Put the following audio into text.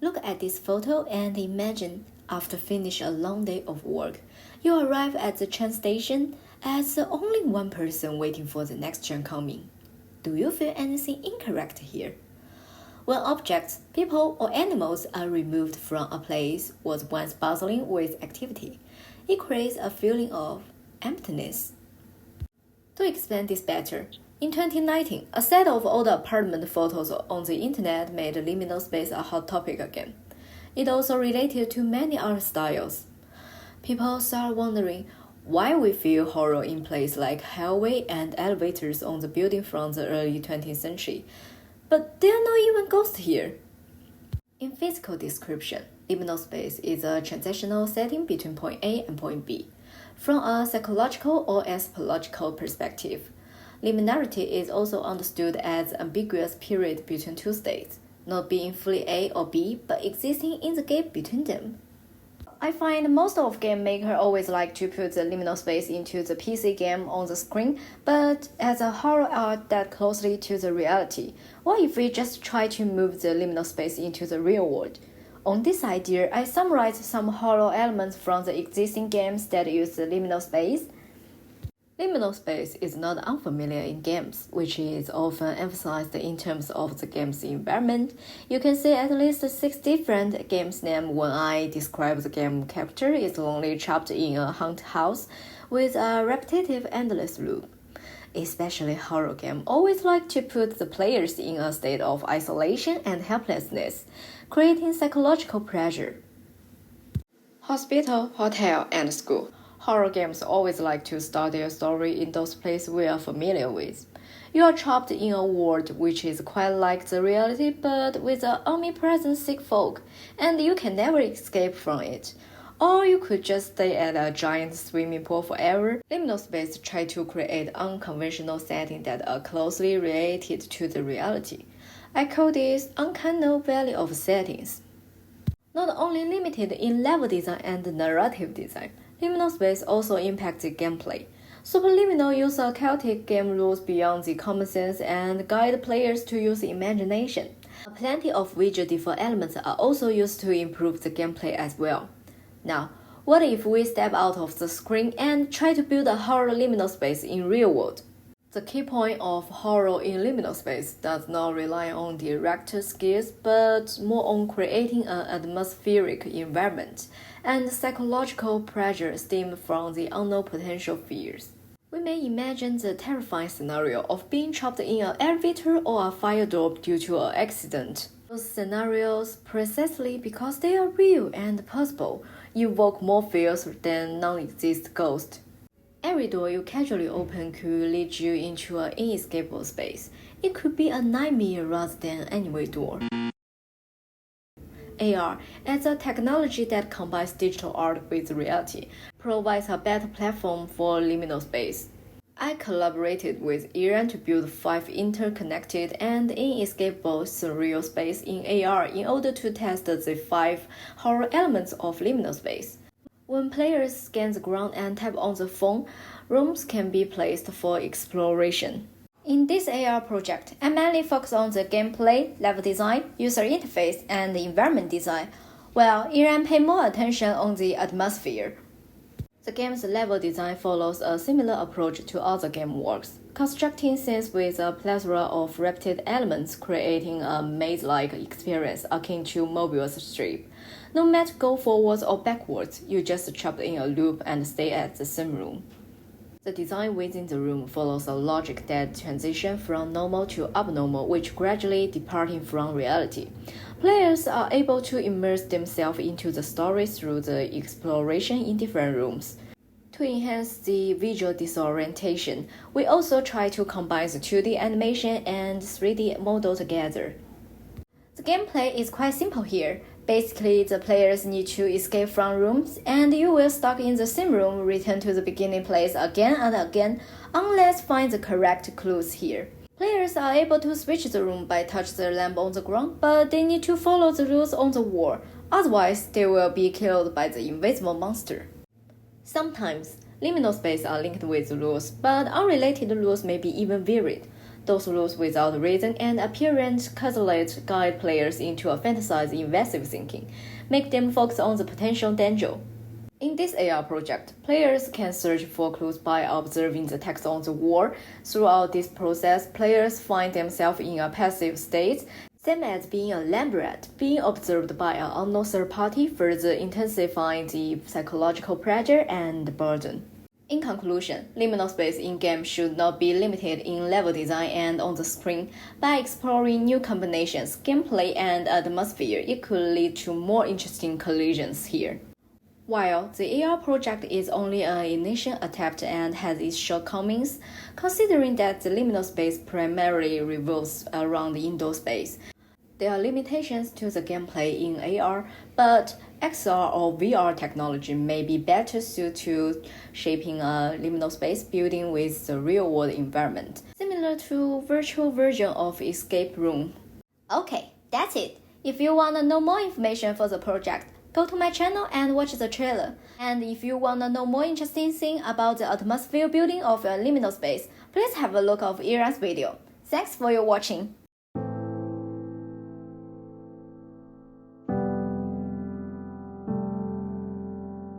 Look at this photo and imagine after finish a long day of work, you arrive at the train station as the only one person waiting for the next train coming. Do you feel anything incorrect here? When objects, people, or animals are removed from a place was once bustling with activity, it creates a feeling of emptiness. To explain this better, in 2019, a set of old apartment photos on the internet made liminal space a hot topic again. It also related to many art styles. People start wondering why we feel horror in places like hallway and elevators on the building from the early 20th century. But there are not even ghosts here. In physical description, liminal space is a transactional setting between point A and point B. From a psychological or anthropological perspective, liminarity is also understood as an ambiguous period between two states, not being fully A or B, but existing in the gap between them. I find most of game makers always like to put the liminal space into the PC game on the screen, but as a horror art that closely to the reality, what if we just try to move the liminal space into the real world? On this idea, I summarized some horror elements from the existing games that use the liminal space. Liminal space is not unfamiliar in games, which is often emphasized in terms of the game's environment. You can see at least 6 different games names when I describe the game character is lonely trapped in a haunted house with a repetitive endless loop. Especially horror games always like to put the players in a state of isolation and helplessness, creating psychological pressure. Hospital, hotel, and school. Horror games always like to start their story in those places we are familiar with. You are trapped in a world which is quite like the reality but with an omnipresent sick folk, and you can never escape from it. Or you could just stay at a giant swimming pool forever. Liminal space try to create unconventional settings that are closely related to the reality. I call this uncanny valley of settings. Not only limited in level design and narrative design, liminal space also impacts the gameplay. Superliminal use chaotic game rules beyond the common sense and guide players to use imagination. Plenty of visual default elements are also used to improve the gameplay as well. Now, what if we step out of the screen and try to build a horror liminal space in real world? The key point of horror in liminal space does not rely on director skills, but more on creating an atmospheric environment, and psychological pressure stem from the unknown potential fears. We may imagine the terrifying scenario of being trapped in an elevator or a fire door due to an accident. Those scenarios, precisely because they are real and possible, evoke more fears than non-existent ghosts. Every door you casually open could lead you into an inescapable space. It could be a nightmare rather than an anyway door. AR, as a technology that combines digital art with reality, provides a better platform for liminal space. I collaborated with Yiran to build 5 interconnected and inescapable surreal space in AR in order to test the 5 horror elements of liminal space. When players scan the ground and tap on the phone, rooms can be placed for exploration. In this AR project, I mainly focus on the gameplay, level design, user interface, and environment design, while Yiran paid more attention on the atmosphere. The game's level design follows a similar approach to other game works, constructing scenes with a plethora of repeated elements, creating a maze-like experience akin to Mobius Strip. No matter go forwards or backwards, you just trapped in a loop and stay at the same room. The design within the room follows a logic that transitions from normal to abnormal, which gradually departing from reality. Players are able to immerse themselves into the story through the exploration in different rooms. To enhance the visual disorientation, we also try to combine the 2D animation and 3D model together. The gameplay is quite simple here. Basically, the players need to escape from rooms, and you will stuck in the same room, return to the beginning place again and again, unless find the correct clues here. Players are able to switch the room by touch the lamp on the ground, but they need to follow the rules on the wall, otherwise they will be killed by the invisible monster. Sometimes, liminal spaces are linked with rules, but unrelated rules may be even varied. Those rules without reason and apparent correlate guide players into a fantasized invasive thinking, make them focus on the potential danger. In this AR project, players can search for clues by observing the text on the wall. Throughout this process, players find themselves in a passive state, same as being a labyrinth, being observed by an unknown third party, further intensifying the psychological pressure and burden. In conclusion, liminal space in-game should not be limited in level design and on the screen. By exploring new combinations, gameplay, and atmosphere, it could lead to more interesting collisions here. While the AR project is only an initial attempt and has its shortcomings, considering that the liminal space primarily revolves around the indoor space, there are limitations to the gameplay in AR, but XR or VR technology may be better suited to shaping a liminal space building with the real-world environment, similar to virtual version of escape room. Okay, that's it. If you want to know more information for the project, go to my channel and watch the trailer. And if you want to know more interesting things about the atmosphere building of a liminal space, please have a look of Yiran's video. Thanks for your watching.